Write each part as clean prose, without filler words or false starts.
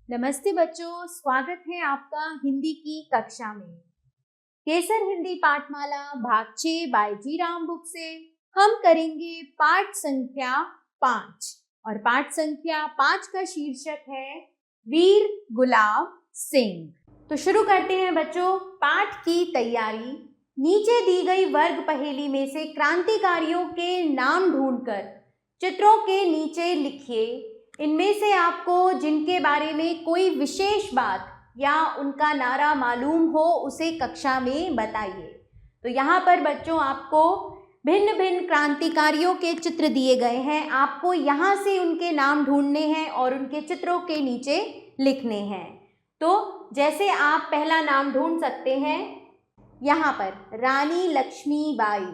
नमस्ते बच्चों, स्वागत है आपका हिंदी की कक्षा में। केसर हिंदी पाठमाला भाग 6 बाय जी राम बुक से हम करेंगे पाठ संख्या 5 और पाठ संख्या 5 का शीर्षक है वीर गुलाब सिंह। तो शुरू करते हैं बच्चों पाठ की तैयारी। नीचे दी गई वर्ग पहेली में से क्रांतिकारियों के नाम ढूंढकर चित्रों के नीचे लिखिए। इनमें से आपको जिनके बारे में कोई विशेष बात या उनका नारा मालूम हो उसे कक्षा में बताइए। तो यहाँ पर बच्चों आपको भिन्न भिन्न क्रांतिकारियों के चित्र दिए गए हैं। आपको यहाँ से उनके नाम ढूंढने हैं और उनके चित्रों के नीचे लिखने हैं। तो जैसे आप पहला नाम ढूंढ सकते हैं यहाँ पर रानी लक्ष्मीबाई,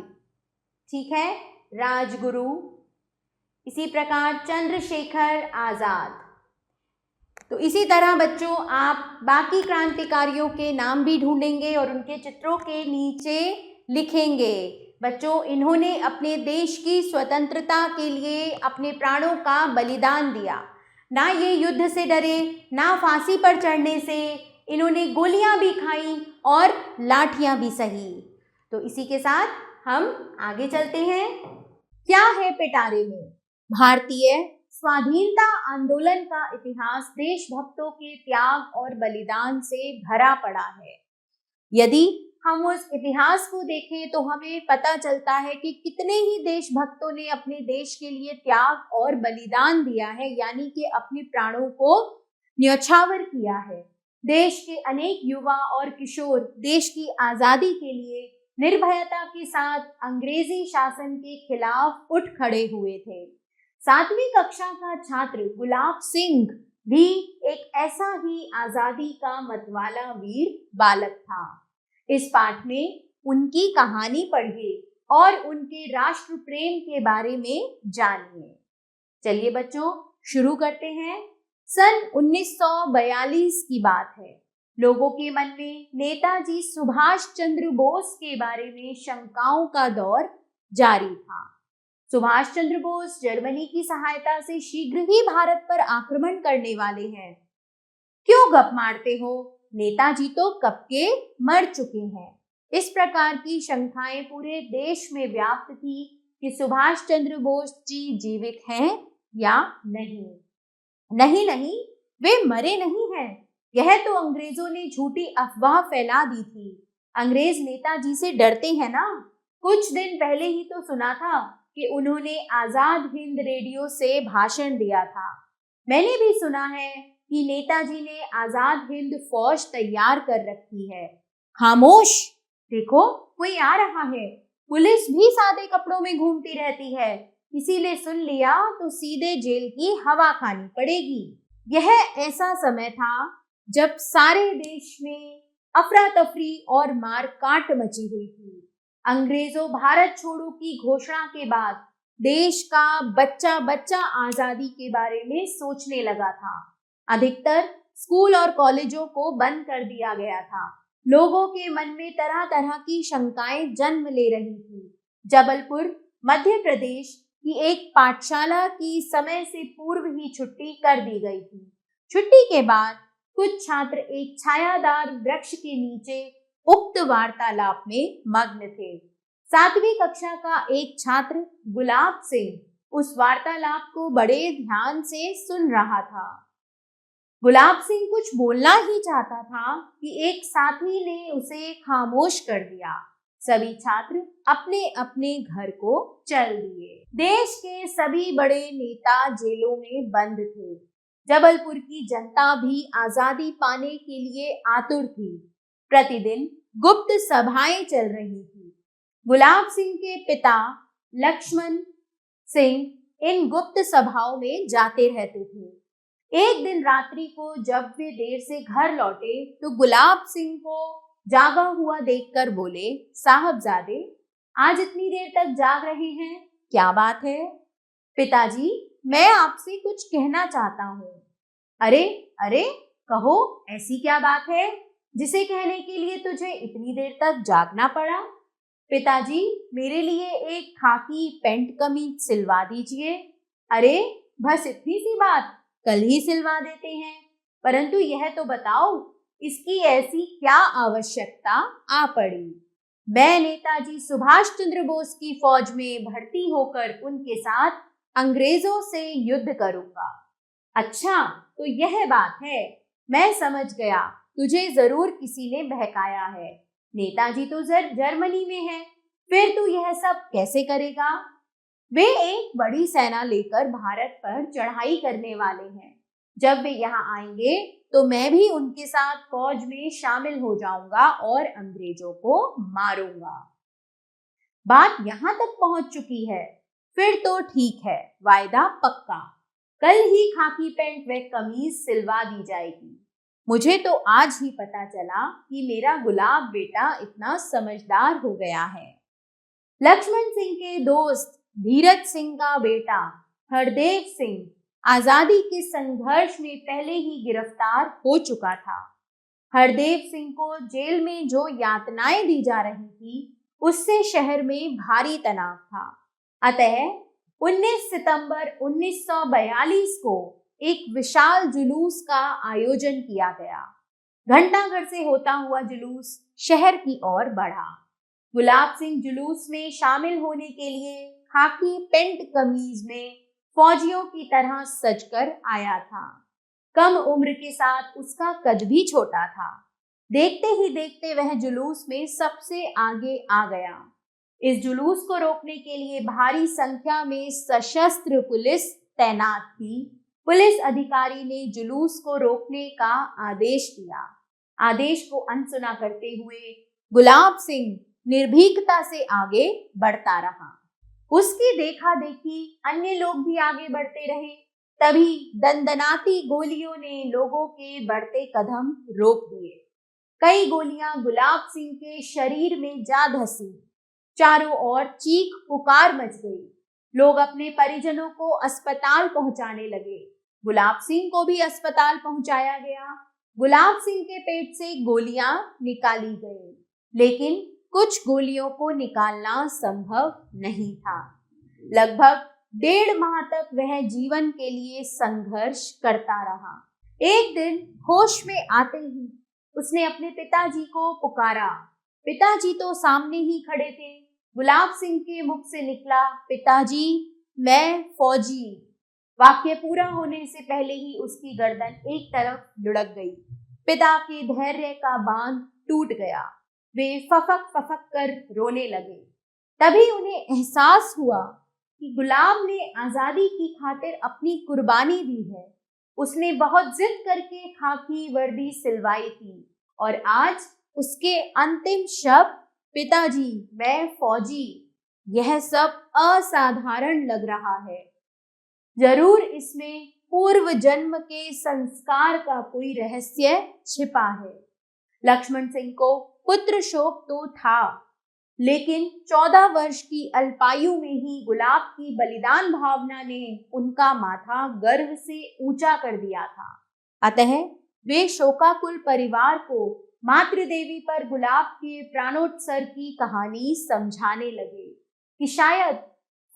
ठीक है, राजगुरु, इसी प्रकार चंद्रशेखर आजाद। तो इसी तरह बच्चों आप बाकी क्रांतिकारियों के नाम भी ढूंढेंगे और उनके चित्रों के नीचे लिखेंगे। बच्चों इन्होंने अपने देश की स्वतंत्रता के लिए अपने प्राणों का बलिदान दिया। ना ये युद्ध से डरे, ना फांसी पर चढ़ने से, इन्होंने गोलियां भी खाई और लाठियां भी सही। तो इसी के साथ हम आगे चलते हैं। क्या है पिटारे में? भारतीय स्वाधीनता आंदोलन का इतिहास देशभक्तों के त्याग और बलिदान से भरा पड़ा है। यदि हम उस इतिहास को देखें तो हमें पता चलता है कि कितने ही देशभक्तों ने अपने देश के लिए त्याग और बलिदान दिया है, यानी कि अपने प्राणों को न्यौछावर किया है। देश के अनेक युवा और किशोर देश की आजादी के लिए निर्भयता के साथ अंग्रेजी शासन के खिलाफ उठ खड़े हुए थे। 7वीं कक्षा का छात्र गुलाब सिंह भी एक ऐसा ही आजादी का मतवाला वीर बालक था। इस पाठ में उनकी कहानी पढ़िए और उनके राष्ट्र प्रेम के बारे में जानिए। चलिए बच्चों शुरू करते हैं। सन 1942 की बात है। लोगों के मन में नेताजी सुभाष चंद्र बोस के बारे में शंकाओं का दौर जारी था। सुभाष चंद्र बोस जर्मनी की सहायता से शीघ्र ही भारत पर आक्रमण करने वाले हैं। क्यों गप मारते हो? नेताजी तो कब के मर चुके हैं। इस प्रकार की शंकाएं पूरे देश में व्याप्त थी कि सुभाष चंद्र बोस जी जीवित हैं या नहीं। नहीं, वे मरे नहीं हैं। यह तो अंग्रेजों ने झूठी अफवाह फैला दी थी। अंग्रेज नेताजी से डरते हैं ना। कुछ दिन पहले ही तो सुना था कि उन्होंने आजाद हिंद रेडियो से भाषण दिया था। मैंने भी सुना है कि नेताजी ने आजाद हिंद फौज तैयार कर रखी है। खामोश, देखो कोई आ रहा है। पुलिस भी सादे कपड़ों में घूमती रहती है। किसी ने सुन लिया तो सीधे जेल की हवा खानी पड़ेगी। यह ऐसा समय था जब सारे देश में अफरा तफरी और मार काट मची हुई थी। अंग्रेजों भारत छोड़ो की घोषणा के बाद देश का बच्चा बच्चा आजादी के बारे में सोचने लगा था। अधिकतर स्कूल और कॉलेजों को बंद कर दिया गया था। लोगों के मन में तरह तरह की शंकाएं जन्म ले रही थी। जबलपुर मध्य प्रदेश की एक पाठशाला की समय से पूर्व ही छुट्टी कर दी गई थी। छुट्टी के बाद कुछ छात्र एक छायादार वृक्ष के नीचे उक्त वार्तालाप में मग्न थे। 7वीं कक्षा का एक छात्र गुलाब सिंह उस वार्तालाप को बड़े ध्यान से सुन रहा था। गुलाब सिंह कुछ बोलना ही चाहता था कि एक साथी ने उसे खामोश कर दिया। सभी छात्र अपने अपने घर को चल दिए। देश के सभी बड़े नेता जेलों में बंद थे। जबलपुर की जनता भी आजादी पाने के लिए आतुर थी। प्रतिदिन गुप्त सभाएं चल रही थी। गुलाब सिंह के पिता लक्ष्मण सिंह इन गुप्त सभाओं में जाते रहते थे। एक दिन रात्रि को जब वे देर से घर लौटे तो गुलाब सिंह को जागा हुआ देखकर बोले, साहबजादे आज इतनी देर तक जाग रहे हैं, क्या बात है? पिताजी मैं आपसे कुछ कहना चाहता हूँ। अरे अरे कहो, ऐसी क्या बात है जिसे कहने के लिए तुझे इतनी देर तक जागना पड़ा? पिताजी मेरे लिए एक खाकी पेंट कमीज सिलवा दीजिए। अरे बस इतनी सी बात, कल ही सिलवा देते हैं। परंतु यह तो बताओ, इसकी ऐसी क्या आवश्यकता आ पड़ी? मैं नेताजी सुभाष चंद्र बोस की फौज में भर्ती होकर उनके साथ अंग्रेजों से युद्ध करूंगा। अच्छा, तो यह बात है, मैं समझ गया, तुझे जरूर किसी ने बहकाया है। नेताजी तो जर्मनी में है, फिर तू यह सब कैसे करेगा? वे एक बड़ी सेना लेकर भारत पर चढ़ाई करने वाले हैं। जब वे यहाँ आएंगे तो मैं भी उनके साथ फौज में शामिल हो जाऊंगा और अंग्रेजों को मारूंगा। बात यहाँ तक पहुंच चुकी है, फिर तो ठीक है, वायदा पक्का। कल ही खाकी पैंट व कमीज सिलवा दी जाएगी। मुझे तो आज ही पता चला कि मेरा गुलाब बेटा इतना समझदार हो गया है। लक्ष्मण सिंह के दोस्त धीरज सिंह का बेटा हरदेव सिंह आजादी के संघर्ष में पहले ही गिरफ्तार हो चुका था। हरदेव सिंह को जेल में जो यातनाएं दी जा रही थी, उससे शहर में भारी तनाव था। अतः 19 सितंबर 1942 को एक विशाल जुलूस का आयोजन किया गया। घंटाघर से होता हुआ जुलूस शहर की ओर बढ़ा। गुलाब सिंह जुलूस में शामिल होने के लिए खाकी पेंट कमीज में फौजियों की तरह सजकर आया था। कम उम्र के साथ उसका कद भी छोटा था। देखते ही देखते वह जुलूस में सबसे आगे आ गया। इस जुलूस को रोकने के लिए भारी संख्या में सशस्त्र पुलिस तैनात थी। पुलिस अधिकारी ने जुलूस को रोकने का आदेश दिया। आदेश को अनसुना करते हुए गुलाब सिंह निर्भीकता से आगे बढ़ता रहा। उसकी देखा देखी अन्य लोग भी आगे बढ़ते रहे। तभी दंदनाती गोलियों ने लोगों के बढ़ते कदम रोक दिए। कई गोलियां गुलाब सिंह के शरीर में जा धंसी। चारों ओर चीख पुकार मच गई। लोग अपने परिजनों को अस्पताल पहुंचाने लगे। गुलाब सिंह को भी अस्पताल पहुंचाया गया। गुलाब सिंह के पेट से गोलियां निकाली गई, लेकिन कुछ गोलियों को निकालना संभव नहीं था। लगभग 1.5 माह तक वह जीवन के लिए संघर्ष करता रहा। एक दिन होश में आते ही उसने अपने पिताजी को पुकारा। पिताजी तो सामने ही खड़े थे। गुलाब सिंह के मुख से निकला, पिताजी, मैं फौजी। वाक्य पूरा होने से पहले ही उसकी गर्दन एक तरफ लुढ़क गई। पिता के धैर्य का बांध टूट गया। वे फफक फफक कर रोने लगे। तभी उन्हें एहसास हुआ कि गुलाब ने आजादी की खातिर अपनी कुर्बानी दी है। उसने बहुत जिद करके खाकी वर्दी सिलवाई थी और आज उसके अंतिम शब्द, पिताजी मैं फौजी, यह सब असाधारण लग रहा है। जरूर इसमें पूर्व जन्म के संस्कार का कोई रहस्य छिपा है। लक्ष्मण सिंह को पुत्र शोक तो था, लेकिन 14 वर्ष की अल्पायु में ही गुलाब की बलिदान भावना ने उनका माथा गर्व से ऊंचा कर दिया था। अतः वे शोकाकुल परिवार को मातृदेवी पर गुलाब के प्राणोत्सर्ग की कहानी समझाने लगे कि शायद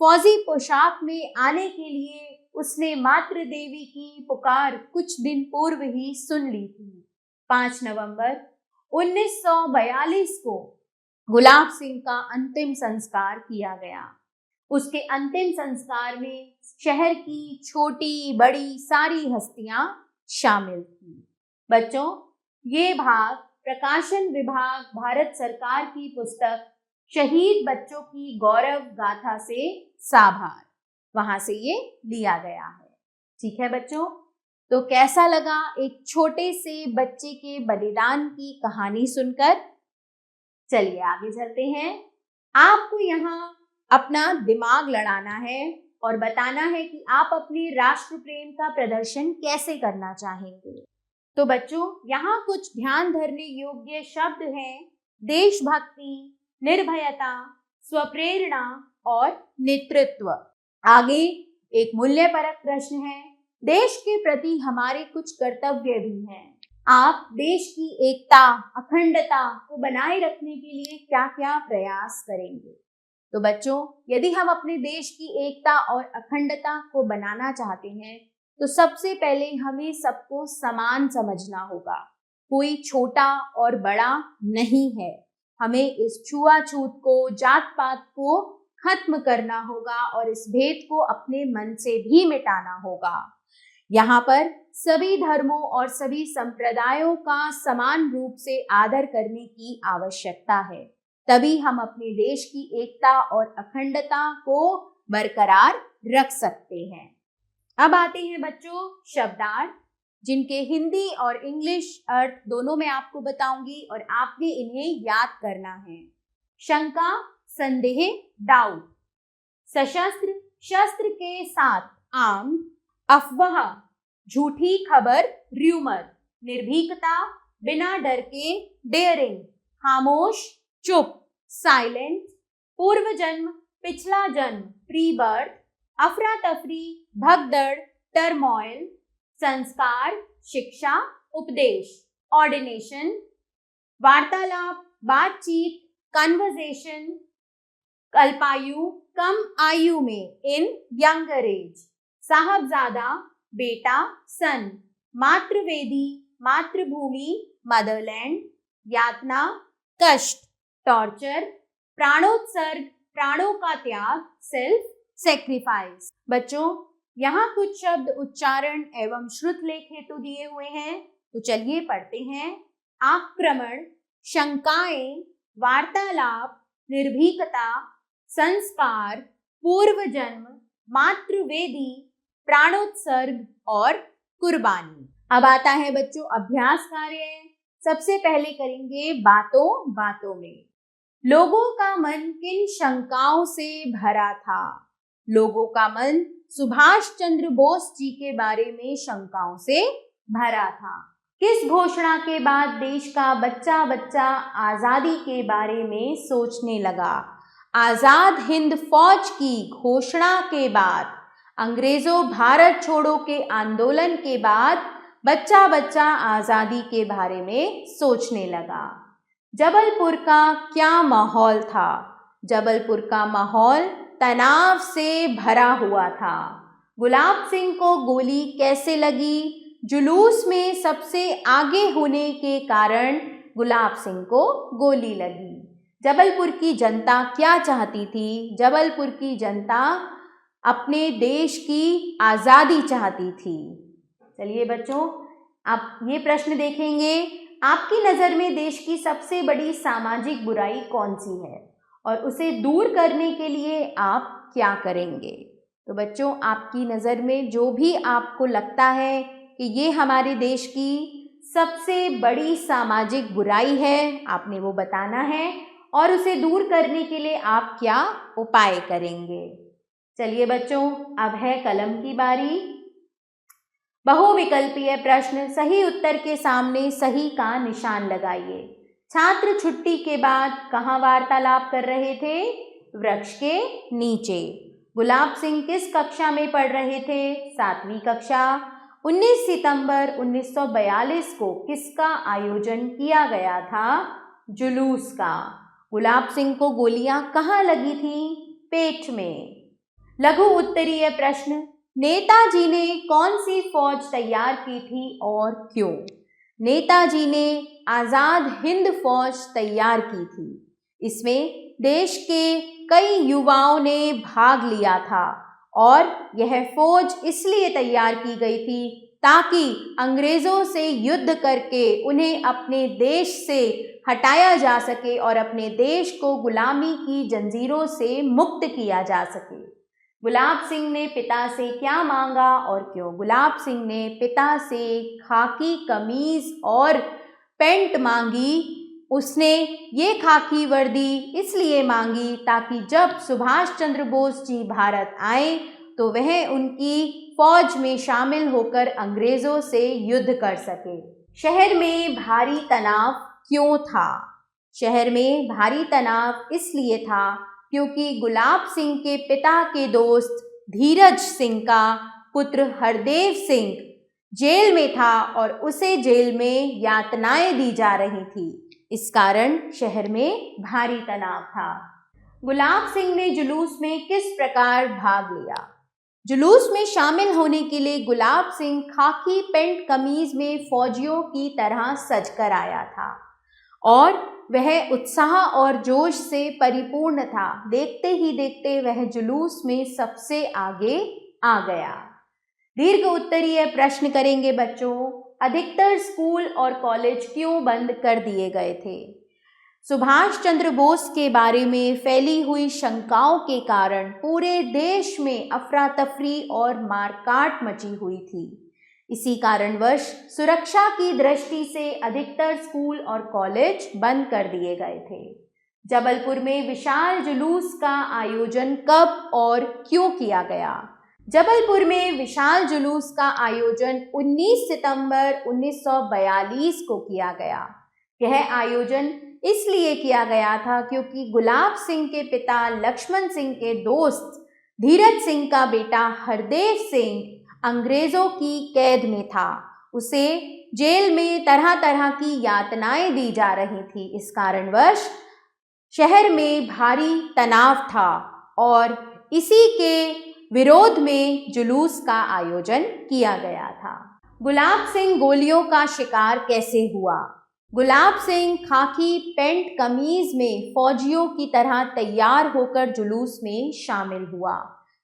फौजी पोशाक में आने के लिए उसने मातृदेवी की पुकार कुछ दिन पूर्व ही सुन ली थी। 5 नवंबर 1942 को गुलाब सिंह का अंतिम संस्कार किया गया। उसके अंतिम संस्कार में शहर की छोटी बड़ी सारी हस्तियां शामिल थी। बच्चों, ये भाग प्रकाशन विभाग भारत सरकार की पुस्तक शहीद बच्चों की गौरव गाथा से साभार, वहां से ये लिया गया है। ठीक है बच्चों, तो कैसा लगा एक छोटे से बच्चे के बलिदान की कहानी सुनकर? चलिए आगे चलते हैं। आपको यहाँ अपना दिमाग लड़ाना है और बताना है कि आप अपने राष्ट्र प्रेम का प्रदर्शन कैसे करना चाहेंगे। तो बच्चों, यहाँ कुछ ध्यान धरने योग्य शब्द हैं: देशभक्ति, निर्भयता, स्वप्रेरणा और नेतृत्व। आगे एक मूल्यपरक प्रश्न है, देश के प्रति हमारे कुछ कर्तव्य भी हैं। आप देश की एकता, अखंडता को बनाए रखने के लिए क्या क्या प्रयास करेंगे? तो बच्चों, यदि हम अपने देश की एकता और अखंडता को बनाना चाहते हैं तो सबसे पहले हमें सबको समान समझना होगा, कोई छोटा और बड़ा नहीं है। हमें इस छुआछूत को, जात पात को खत्म करना होगा और इस भेद को अपने मन से भी मिटाना होगा। यहाँ पर सभी धर्मों और सभी संप्रदायों का समान रूप से आदर करने की आवश्यकता है, तभी हम अपने देश की एकता और अखंडता को बरकरार रख सकते हैं। अब आते हैं बच्चों शब्दार्थ, जिनके हिंदी और इंग्लिश अर्थ दोनों मैं आपको बताऊंगी और आपने इन्हें याद करना है। शंका, संदेह, डाउट। सशस्त्र, शस्त्र के साथ, आर्म। अफवाह, झूठी खबर, र्यूमर। निर्भीकता, बिना डर के, डेयरिंग। खामोश, चुप, साइलेंट। पूर्व जन्म, पिछला जन्म, प्री बर्थ। अफरा तफरी, भगदड़, टर्मोइल। संस्कार, शिक्षा, उपदेश। ऑर्डिनेशन, वार्तालाप, बातचीत, कन्वर्सेशन। अल्पायु, कम आयु में, इन यंगर एज। साहबजादा, बेटा, सन। मातृवेदी, मातृभूमि, मदरलैंड। यातना, कष्ट, टॉर्चर। प्राणोत्सर्ग, प्राणों का त्याग, सेल्फ सेक्रीफाइस। बच्चों यहाँ कुछ शब्द उच्चारण एवं श्रुत लेख हेतु दिए हुए हैं, तो चलिए पढ़ते हैं। आक्रमण, शंकाएं, वार्तालाप, निर्भीकता, संस्कार, पूर्व जन्म, मातृवेदी, प्राणोत्सर्ग और कुर्बानी। अब आता है बच्चों अभ्यास कार्य। सबसे पहले करेंगे बातों बातों में। लोगों का मन किन शंकाओं से भरा था? लोगों का मन सुभाष चंद्र बोस जी के बारे में शंकाओं से भरा था। किस घोषणा के बाद देश का बच्चा बच्चा आजादी के बारे में सोचने लगा? आजाद हिंद फौज की घोषणा के बाद, अंग्रेजों भारत छोड़ो के आंदोलन के बाद बच्चा बच्चा आजादी के बारे में सोचने लगा। जबलपुर का क्या माहौल था? जबलपुर का माहौल तनाव से भरा हुआ था। गुलाब सिंह को गोली कैसे लगी? जुलूस में सबसे आगे होने के कारण गुलाब सिंह को गोली लगी। जबलपुर की जनता क्या चाहती थी? जबलपुर की जनता अपने देश की आज़ादी चाहती थी। चलिए बच्चों, आप ये प्रश्न देखेंगे, आपकी नज़र में देश की सबसे बड़ी सामाजिक बुराई कौन सी है और उसे दूर करने के लिए आप क्या करेंगे? तो बच्चों आपकी नज़र में जो भी आपको लगता है कि ये हमारे देश की सबसे बड़ी सामाजिक बुराई है, आपने वो बताना है और उसे दूर करने के लिए आप क्या उपाय करेंगे। चलिए बच्चों, अब है कलम की बारी। बहुविकल्पीय प्रश्न, सही उत्तर के सामने सही का निशान लगाइए। छात्र छुट्टी के बाद कहाँ वार्तालाप कर रहे थे? वृक्ष के नीचे। गुलाब सिंह किस कक्षा में पढ़ रहे थे? 7वीं कक्षा। 19 सितंबर 1942 को किसका आयोजन किया गया था? जुलूस का। गुलाब सिंह को गोलियां कहाँ लगी थी? पेट में। लघु उत्तरीय प्रश्न, नेताजी ने कौन सी फौज तैयार की थी और क्यों? नेताजी ने आज़ाद हिंद फौज तैयार की थी। इसमें देश के कई युवाओं ने भाग लिया था और यह फौज इसलिए तैयार की गई थी ताकि अंग्रेज़ों से युद्ध करके उन्हें अपने देश से हटाया जा सके और अपने देश को गुलामी की जंजीरों से मुक्त किया जा सके। गुलाब सिंह ने पिता से क्या मांगा और क्यों? गुलाब सिंह ने पिता से खाकी कमीज और पैंट मांगी। उसने ये खाकी वर्दी इसलिए मांगी ताकि जब सुभाष चंद्र बोस जी भारत आए तो वह उनकी फौज में शामिल होकर अंग्रेजों से युद्ध कर सके। शहर में भारी तनाव क्यों था? शहर में भारी तनाव इसलिए था क्योंकि गुलाब सिंह के पिता के दोस्त धीरज सिंह का पुत्र हरदेव सिंह जेल में था और उसे जेल में यातनाएं दी जा रही थी। इस कारण शहर में भारी तनाव था। गुलाब सिंह ने जुलूस में किस प्रकार भाग लिया? जुलूस में शामिल होने के लिए गुलाब सिंह खाकी पेंट कमीज में फौजियों की तरह सजकर आया था और वह उत्साह और जोश से परिपूर्ण था। देखते ही देखते वह जुलूस में सबसे आगे आ गया। दीर्घ उत्तरीय प्रश्न करेंगे बच्चों। अधिकतर स्कूल और कॉलेज क्यों बंद कर दिए गए थे? सुभाष चंद्र बोस के बारे में फैली हुई शंकाओं के कारण पूरे देश में अफरा तफरी और मारकाट मची हुई थी। इसी कारणवश सुरक्षा की दृष्टि से अधिकतर स्कूल और कॉलेज बंद कर दिए गए थे। जबलपुर में विशाल जुलूस का आयोजन कब और क्यों किया गया? जबलपुर में विशाल जुलूस का आयोजन 19 सितंबर 1942 को किया गया। यह आयोजन इसलिए किया गया था क्योंकि गुलाब सिंह के पिता लक्ष्मण सिंह के दोस्त धीरज सिंह का बेटा हरदेव सिंह अंग्रेजों की कैद में था। उसे जेल में तरह तरह की यातनाएं दी जा रही थी। इस कारणवश शहर में भारी तनाव था और इसी के विरोध में जुलूस का आयोजन किया गया था। गुलाब सिंह गोलियों का शिकार कैसे हुआ? गुलाब सिंह खाकी पेंट कमीज में फौजियों की तरह तैयार होकर जुलूस में शामिल हुआ।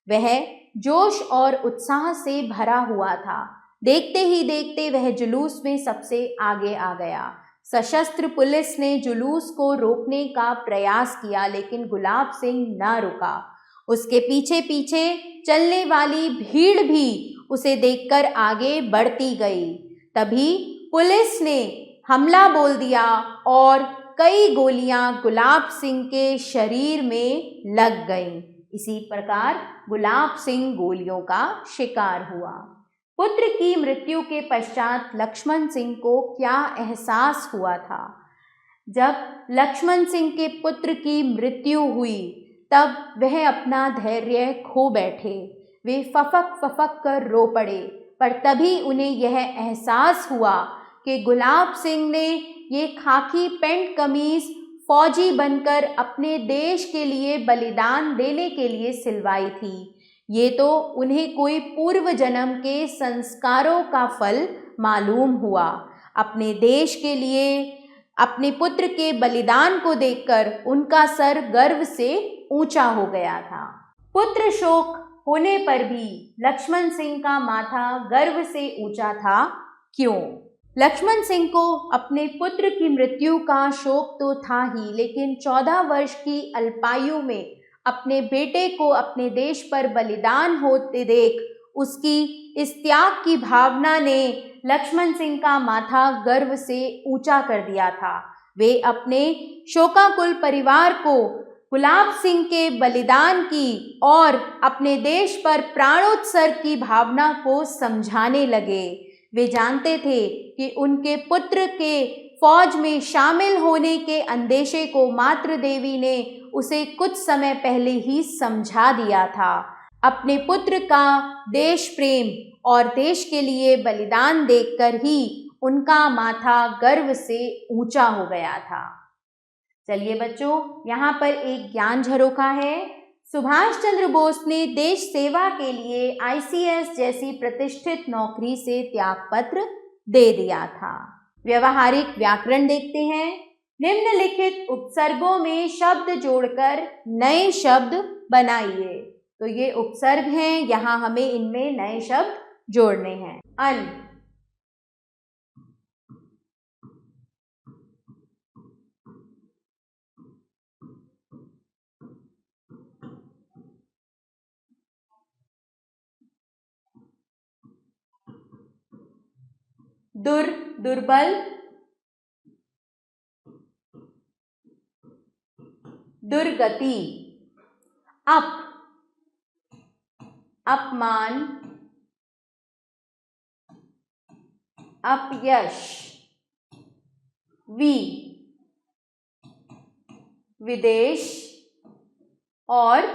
वह जोश और उत्साह से भरा हुआ था। देखते ही देखते वह जुलूस में सबसे आगे आ गया। सशस्त्र पुलिस ने जुलूस को रोकने का प्रयास किया लेकिन गुलाब सिंह न रुका। उसके पीछे पीछे चलने वाली भीड़ भी उसे देखकर आगे बढ़ती गई। तभी पुलिस ने हमला बोल दिया और कई गोलियां गुलाब सिंह के शरीर में लग गईं। इसी प्रकार गुलाब सिंह गोलियों का शिकार हुआ। पुत्र की मृत्यु के पश्चात लक्ष्मण सिंह को क्या एहसास हुआ था? जब लक्ष्मण सिंह के पुत्र की मृत्यु हुई तब वह अपना धैर्य खो बैठे। वे फफक फफक कर रो पड़े, पर तभी उन्हें यह एहसास हुआ कि गुलाब सिंह ने ये खाकी पेंट कमीज फौजी बनकर अपने देश के लिए बलिदान देने के लिए सिलवाई थी। ये तो उन्हें कोई पूर्व जन्म के संस्कारों का फल मालूम हुआ। अपने देश के लिए अपने पुत्र के बलिदान को देखकर उनका सर गर्व से ऊंचा हो गया था। पुत्र शोक होने पर भी लक्ष्मण सिंह का माथा गर्व से ऊंचा था। क्यों? लक्ष्मण सिंह को अपने पुत्र की मृत्यु का शोक तो था ही, लेकिन 14 वर्ष की अल्पायु में अपने बेटे को अपने देश पर बलिदान होते देख उसकी इस त्याग की भावना ने लक्ष्मण सिंह का माथा गर्व से ऊंचा कर दिया था। वे अपने शोकाकुल परिवार को गुलाब सिंह के बलिदान की और अपने देश पर प्राणोत्सर्ग की भावना को समझाने लगे। वे जानते थे कि उनके पुत्र के फौज में शामिल होने के अंदेशे को मातृ देवी ने उसे कुछ समय पहले ही समझा दिया था। अपने पुत्र का देश प्रेम और देश के लिए बलिदान देखकर ही उनका माथा गर्व से ऊंचा हो गया था। चलिए बच्चों, यहाँ पर एक ज्ञान झरोखा है। सुभाष चंद्र बोस ने देश सेवा के लिए ICS जैसी प्रतिष्ठित नौकरी से त्यागपत्र दे दिया था। व्यवहारिक व्याकरण देखते हैं। निम्नलिखित उपसर्गों में शब्द जोड़कर नए शब्द बनाइए। तो ये उपसर्ग हैं, यहाँ हमें इनमें नए शब्द जोड़ने हैं। अन, दुर, दुर्बल, दुर्गति, अप, अपमान, अपयश, वि, विदेश और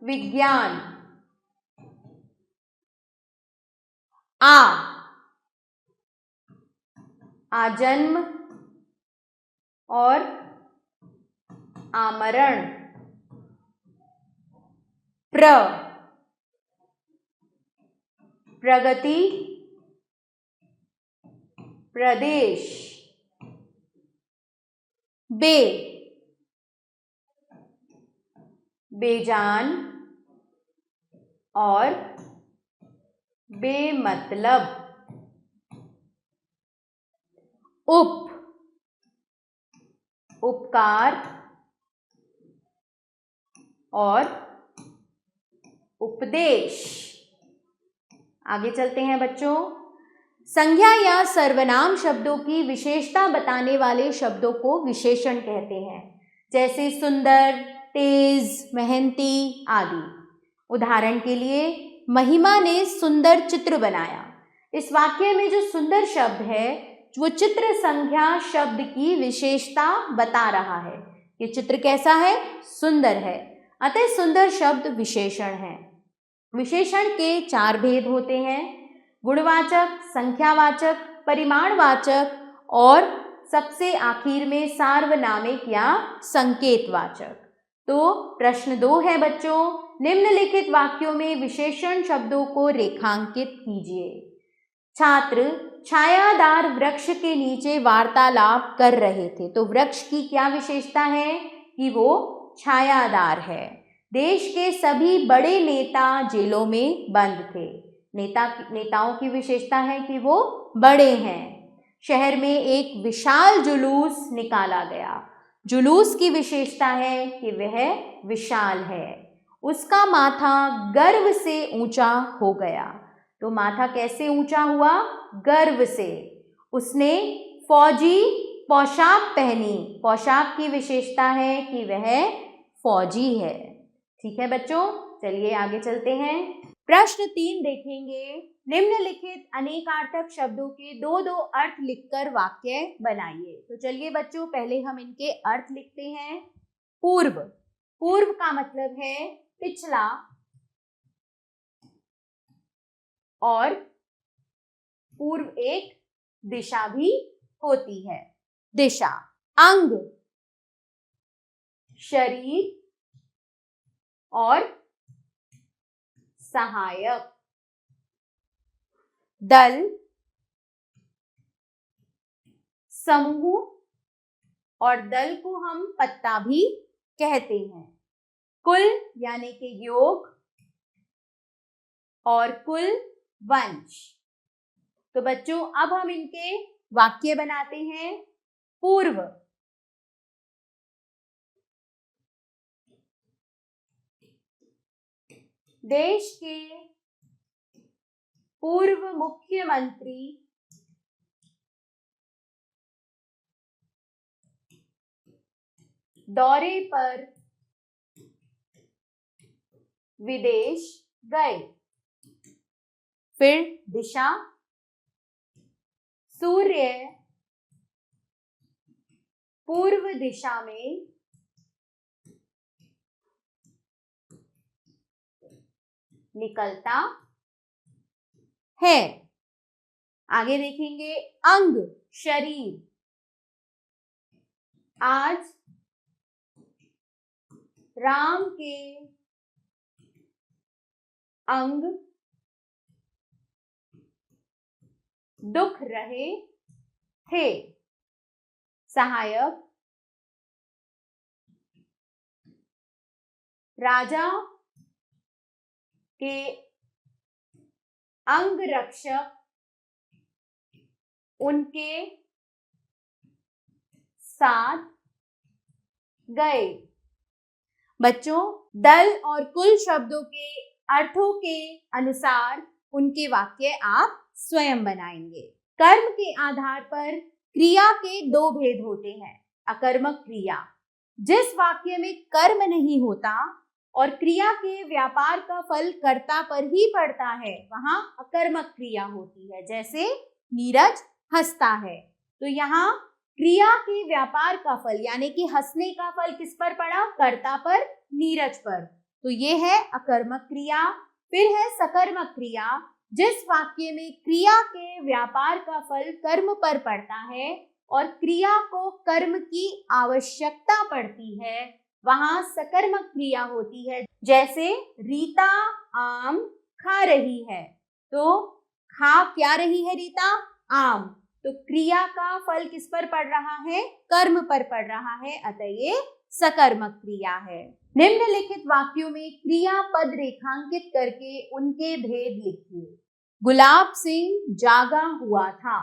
विज्ञान, आ, आजन्म और आमरण, प्र, प्रगति प्रदेश। बे बेजान और बेमतलब। उप उपकार और उपदेश। आगे चलते हैं बच्चों। संज्ञा या सर्वनाम शब्दों की विशेषता बताने वाले शब्दों को विशेषण कहते हैं, जैसे सुंदर, तेज, मेहनती आदि। उदाहरण के लिए, महिमा ने सुंदर चित्र बनाया। इस वाक्य में जो सुंदर शब्द है वो चित्र संज्ञा शब्द की विशेषता बता रहा है। ये चित्र कैसा है? सुंदर है। अतः सुंदर शब्द विशेषण है। विशेषण के 4 भेद होते हैं: गुणवाचक, संख्यावाचक, परिमाणवाचक और सबसे आखिर में सार्वनामिक या संकेतवाचक। तो प्रश्न 2 है बच्चों, निम्नलिखित वाक्यों में विशेषण शब्दों को रेखांकित कीजिए। छात्र छायादार वृक्ष के नीचे वार्तालाप कर रहे थे। तो वृक्ष की क्या विशेषता है? कि वो छायादार है। देश के सभी बड़े नेता जेलों में बंद थे। नेताओं की विशेषता है कि वो बड़े हैं। शहर में एक विशाल जुलूस निकाला गया। जुलूस की विशेषता है कि वह विशाल है। उसका माथा गर्व से ऊंचा हो गया। तो माथा कैसे ऊंचा हुआ? गर्व से। उसने फौजी पोशाक पहनी। पोशाक की विशेषता है कि वह फौजी है। ठीक है बच्चों, चलिए आगे चलते हैं। प्रश्न 3 देखेंगे। निम्नलिखित अनेकार्थक शब्दों के 2-2 अर्थ लिखकर वाक्य बनाइए। तो चलिए बच्चों, पहले हम इनके अर्थ लिखते हैं। पूर्व। पूर्व का मतलब है पिछला, और पूर्व एक दिशा भी होती है। दिशा। अंग शरीर और सहायक। दल समूह, और दल को हम पत्ता भी कहते हैं। कुल यानी कि योग, और कुल वंश। तो बच्चों अब हम इनके वाक्य बनाते हैं। पूर्व। देश के पूर्व मुख्यमंत्री दौरे पर विदेश गए। फिर दिशा। सूर्य पूर्व दिशा में निकलता है। आगे देखेंगे। अंग शरीर। आज राम के अंग दुख रहे थे। सहायक। राजा के अंग रक्षक उनके साथ गए। बच्चों, दल और कुल शब्दों के अर्थों के अनुसार उनके वाक्य आप स्वयं बनाएंगे। कर्म के आधार पर क्रिया के 2 भेद होते हैं। अकर्मक क्रिया। जिस वाक्य में कर्म नहीं होता और क्रिया के व्यापार का फल कर्ता पर ही पड़ता है, वहां अकर्मक क्रिया होती है। जैसे नीरज हंसता है, तो यहाँ क्रिया के व्यापार का फल यानी कि हंसने का फल किस पर पड़ा? कर्ता पर, नीरज पर। तो ये है अकर्मक क्रिया। फिर है सकर्मक क्रिया। जिस वाक्य में क्रिया के व्यापार का फल कर्म पर पड़ता है और क्रिया को कर्म की आवश्यकता पड़ती है, वहां सकर्मक क्रिया होती है। जैसे रीता आम खा रही है, तो खा क्या रही है रीता? आम। तो क्रिया का फल किस पर पड़ रहा है? कर्म पर पड़ रहा है, अतः ये सकर्मक क्रिया है। निम्नलिखित वाक्यों में क्रियापद रेखांकित करके उनके भेद लिखिए। गुलाब सिंह जागा हुआ था,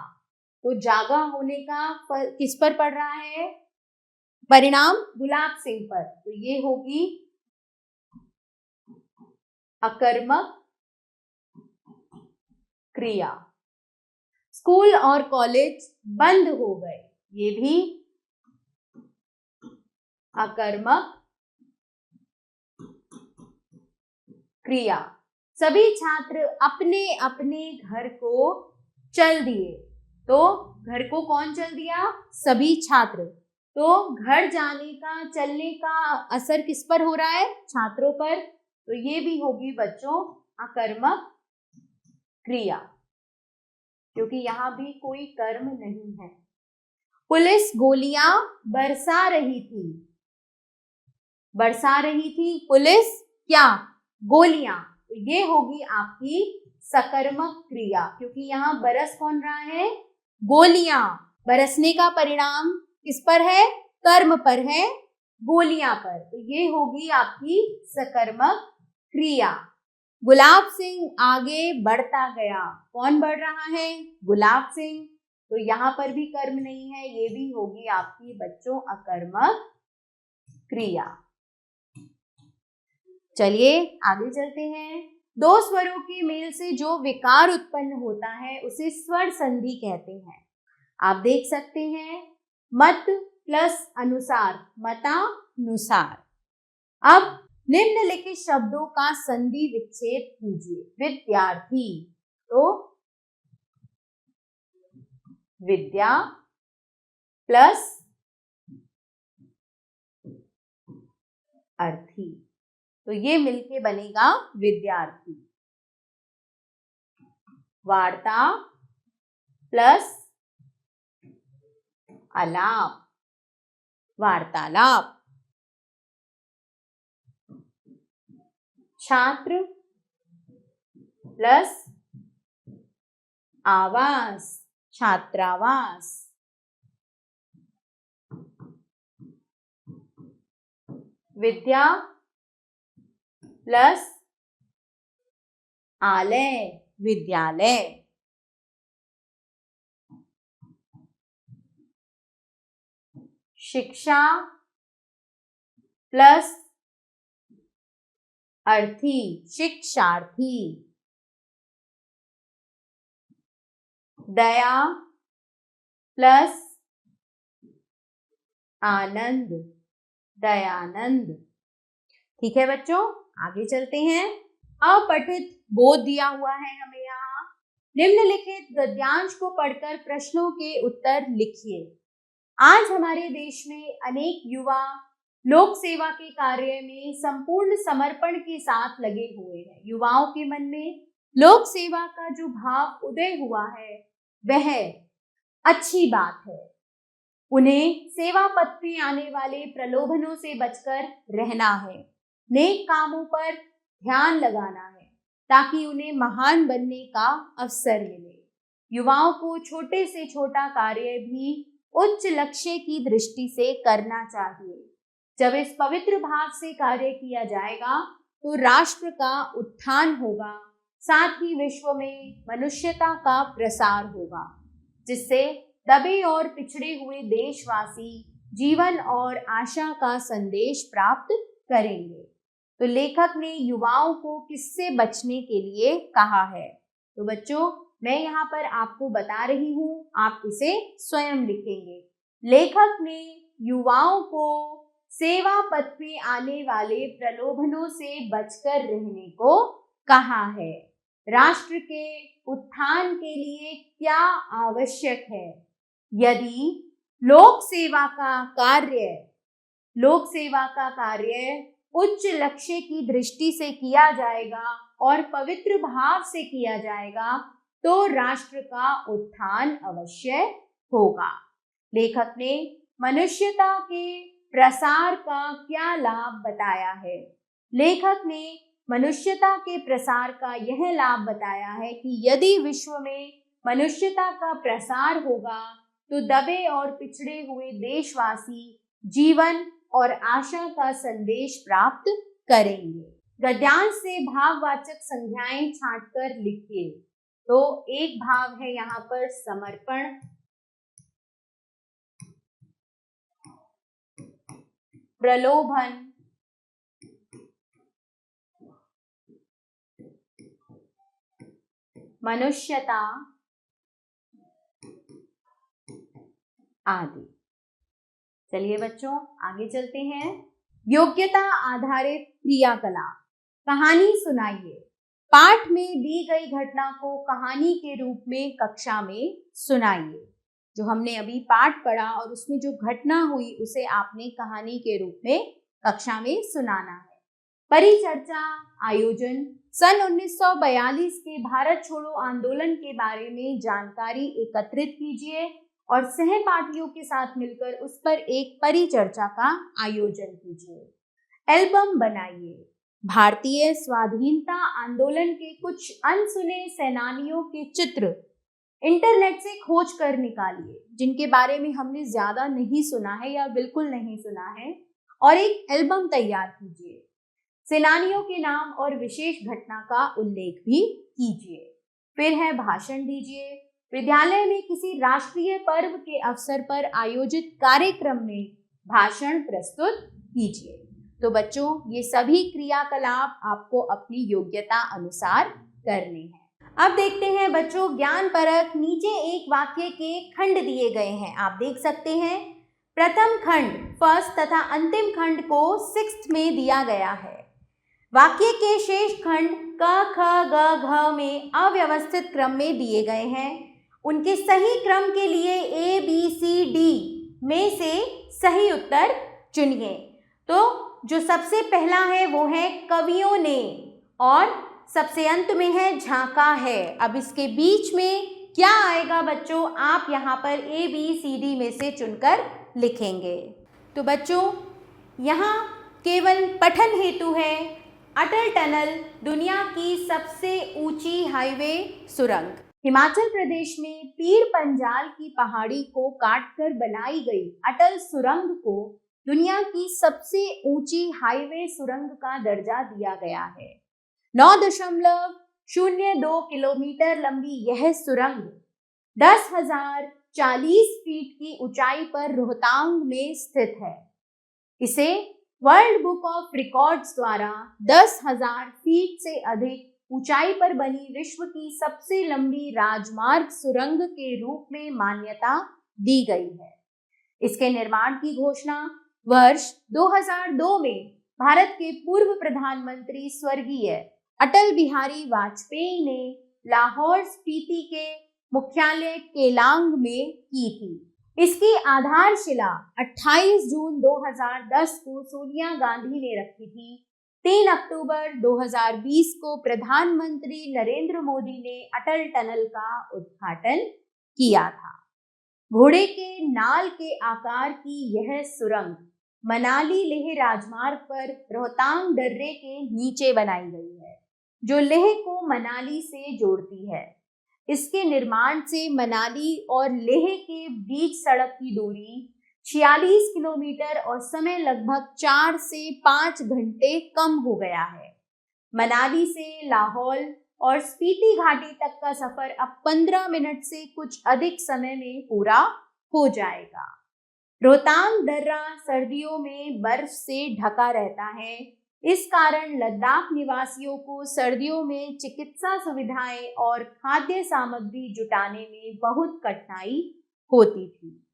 तो जागा होने का फल किस पर पड़ रहा है? परिणाम गुलाब सिंह पर, तो ये होगी अकर्मक क्रिया। स्कूल और कॉलेज बंद हो गए, ये भी अकर्मक क्रिया। सभी छात्र अपने अपने घर को चल दिए, तो घर को कौन चल दिया? सभी छात्र। तो घर जाने का, चलने का असर किस पर हो रहा है? छात्रों पर, तो ये भी होगी बच्चों अकर्मक क्रिया, क्योंकि यहां भी कोई कर्म नहीं है। पुलिस गोलियां बरसा रही थी, बरसा रही थी पुलिस क्या? गोलियां, तो ये होगी आपकी सकर्मक क्रिया, क्योंकि यहाँ बरस कौन रहा है? गोलियां। बरसने का परिणाम किस पर है? कर्म पर है, गोलियां पर, तो ये होगी आपकी सकर्मक क्रिया। गुलाब सिंह आगे बढ़ता गया, कौन बढ़ रहा है? गुलाब सिंह, तो यहाँ पर भी कर्म नहीं है, ये भी होगी आपकी बच्चों अकर्मक क्रिया। चलिए आगे चलते हैं। दो स्वरों के मेल से जो विकार उत्पन्न होता है उसे स्वर संधि कहते हैं। आप देख सकते हैं मत प्लस अनुसार, मतानुसार। अब निम्नलिखित शब्दों का संधि विच्छेद कीजिए। विद्यार्थी, तो विद्या प्लस अर्थी, तो ये मिलके बनेगा विद्यार्थी। वार्ता प्लस अलाप, वार्तालाप। छात्र प्लस आवास, छात्रावास। विद्या प्लस आलय, विद्यालय। शिक्षा प्लस अर्थी, शिक्षार्थी। दया प्लस आनंद, दयानंद। ठीक है बच्चों, आगे चलते हैं। अपठित बोध दिया हुआ है हमें यहाँ। निम्नलिखित गद्यांश को पढ़कर प्रश्नों के उत्तर लिखिए। आज हमारे देश में अनेक युवा लोक सेवा के कार्य में संपूर्ण समर्पण के साथ लगे हुए हैं। युवाओं के मन में लोक सेवा का जो भाव उदय हुआ है वह अच्छी बात है। उन्हें सेवा पथ में आने वाले प्रलोभनों से बचकर रहना है, नेक कामों पर ध्यान लगाना है ताकि उन्हें महान बनने का अवसर मिले। युवाओं को छोटे से छोटा कार्य भी उच्च लक्ष्य की दृष्टि से करना चाहिए। जब इस पवित्र भाव से कार्य किया जाएगा तो राष्ट्र का उत्थान होगा, साथ ही विश्व में मनुष्यता का प्रसार होगा, जिससे दबे और पिछड़े हुए देशवासी जीवन और आशा का संदेश प्राप्त करेंगे। तो लेखक ने युवाओं को किससे बचने के लिए कहा है? तो बच्चों मैं यहाँ पर आपको बता रही हूँ, आप इसे स्वयं लिखेंगे। लेखक ने युवाओं को सेवा पथ में आने वाले प्रलोभनों से बचकर रहने को कहा है। राष्ट्र के उत्थान के लिए क्या आवश्यक है? यदि लोक सेवा का कार्य उच्च लक्ष्य की दृष्टि से किया जाएगा और पवित्र भाव से किया जाएगा तो राष्ट्र का उत्थान अवश्य होगा। लेखक ने मनुष्यता के प्रसार का क्या लाभ बताया है? लेखक ने मनुष्यता के प्रसार का यह लाभ बताया है कि यदि विश्व में मनुष्यता का प्रसार होगा तो दबे और पिछड़े हुए देशवासी जीवन और आशा का संदेश प्राप्त करेंगे। गद्यांश से भाववाचक संज्ञाएं छांटकर लिखिए। तो एक भाव है यहाँ पर समर्पण, प्रलोभन, मनुष्यता आदि। चलिए बच्चों आगे चलते हैं। योग्यता आधारित क्रियाकलाप। कहानी सुनाइए। पाठ में दी गई घटना को कहानी के रूप में कक्षा में सुनाइए। जो हमने अभी पाठ पढ़ा और उसमें जो घटना हुई उसे आपने कहानी के रूप में कक्षा में सुनाना है। परिचर्चा आयोजन। सन 1942 के भारत छोड़ो आंदोलन के बारे में जानकारी एकत्रित कीजिए और सहपाठियों के साथ मिलकर उस पर एक परिचर्चा का आयोजन कीजिए। एल्बम बनाइए। भारतीय स्वाधीनता आंदोलन के कुछ अनसुने सेनानियों के चित्र इंटरनेट से खोज कर निकालिए, जिनके बारे में हमने ज्यादा नहीं सुना है या बिल्कुल नहीं सुना है, और एक एल्बम तैयार कीजिए। सेनानियों के नाम और विशेष घटना का उल्लेख भी कीजिए। फिर है भाषण दीजिए। विद्यालय में किसी राष्ट्रीय पर्व के अवसर पर आयोजित कार्यक्रम में भाषण प्रस्तुत कीजिए। तो बच्चों ये सभी क्रियाकलाप आपको अपनी योग्यता अनुसार करने हैं। अब देखते हैं बच्चों ज्ञान परख। नीचे एक वाक्य के खंड दिए गए हैं, आप देख सकते हैं। प्रथम खंड फर्स्ट तथा अंतिम खंड को सिक्स्थ में दिया गया है। वाक्य के शेष खंड क ख ग घ में अव्यवस्थित क्रम में दिए गए हैं। उनके सही क्रम के लिए A, B, C, D में से सही उत्तर चुनिए। तो जो सबसे पहला है वो है कवियों ने, और सबसे अंत में है झांका है। अब इसके बीच में क्या आएगा बच्चों, आप यहाँ पर A, B, C, D में से चुनकर लिखेंगे। तो बच्चों यहाँ केवल पठन हेतु है। अटल टनल दुनिया की सबसे ऊंची हाईवे सुरंग। हिमाचल प्रदेश में पीर पंजाल की पहाड़ी को काटकर बनाई गई अटल सुरंग को दुनिया की सबसे ऊंची हाईवे सुरंग का दर्जा दिया गया है। 9.02 किलोमीटर लंबी यह सुरंग 10,040 फीट की ऊंचाई पर रोहतांग में स्थित है। इसे वर्ल्ड बुक ऑफ रिकॉर्ड्स द्वारा 10,000 फीट से अधिक ऊंचाई पर बनी विश्व की सबसे लंबी राजमार्ग सुरंग के रूप में मान्यता दी गई है। इसके निर्माण की घोषणा वर्ष 2002 में भारत के पूर्व प्रधानमंत्री स्वर्गीय अटल बिहारी वाजपेयी ने लाहौर स्पीति के मुख्यालय केलांग में की थी। इसकी आधारशिला 28 जून 2010 को सोनिया गांधी ने रखी थी। 3 अक्टूबर 2020 को प्रधानमंत्री नरेंद्र मोदी ने अटल टनल का उद्घाटन किया था। घोड़े के नाल के आकार की यह सुरंग मनाली लेह राजमार्ग पर रोहतांग दर्रे के नीचे बनाई गई है, जो लेह को मनाली से जोड़ती है। इसके निर्माण से मनाली और लेह के बीच सड़क की दूरी 46 किलोमीटर और समय लगभग 4 से 5 घंटे कम हो गया है। मनाली से लाहौल और स्पीति घाटी तक का सफर अब 15 मिनट से कुछ अधिक समय में पूरा हो जाएगा। रोहतांग दर्रा सर्दियों में बर्फ से ढका रहता है। इस कारण लद्दाख निवासियों को सर्दियों में चिकित्सा सुविधाएं और खाद्य सामग्री जुटाने में बहुत कठिनाई होती थी,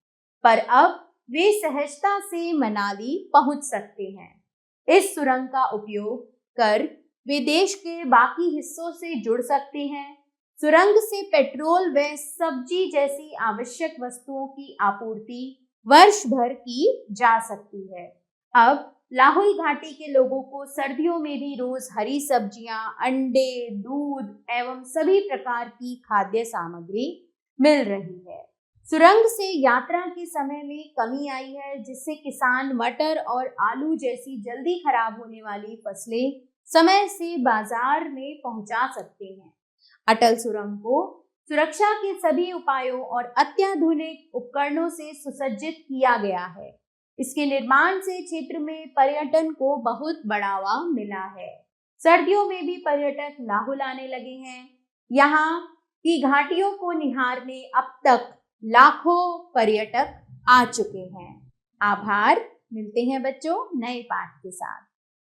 पर अब वे सहजता से मनाली पहुंच सकते हैं। इस सुरंग का उपयोग कर वे देश के बाकी हिस्सों से जुड़ सकते हैं। सुरंग से पेट्रोल व सब्जी जैसी आवश्यक वस्तुओं की आपूर्ति वर्ष भर की जा सकती है। अब लाहौल घाटी के लोगों को सर्दियों में भी रोज हरी सब्जियां, अंडे, दूध एवं सभी प्रकार की खाद्य सामग्री मिल रही है। सुरंग से यात्रा के समय में कमी आई है, जिससे किसान मटर और आलू जैसी जल्दी खराब होने वाली फसलें समय से बाजार में पहुंचा सकते हैं। अटल सुरंग को सुरक्षा के सभी उपायों और अत्याधुनिक उपकरणों से सुसज्जित किया गया है। इसके निर्माण से क्षेत्र में पर्यटन को बहुत बढ़ावा मिला है। सर्दियों में भी पर्यटक लाहुल आने लगे हैं। यहाँ की घाटियों को निहारने अब तक लाखों पर्यटक आ चुके हैं। आभार। मिलते हैं बच्चों नए पाठ के साथ।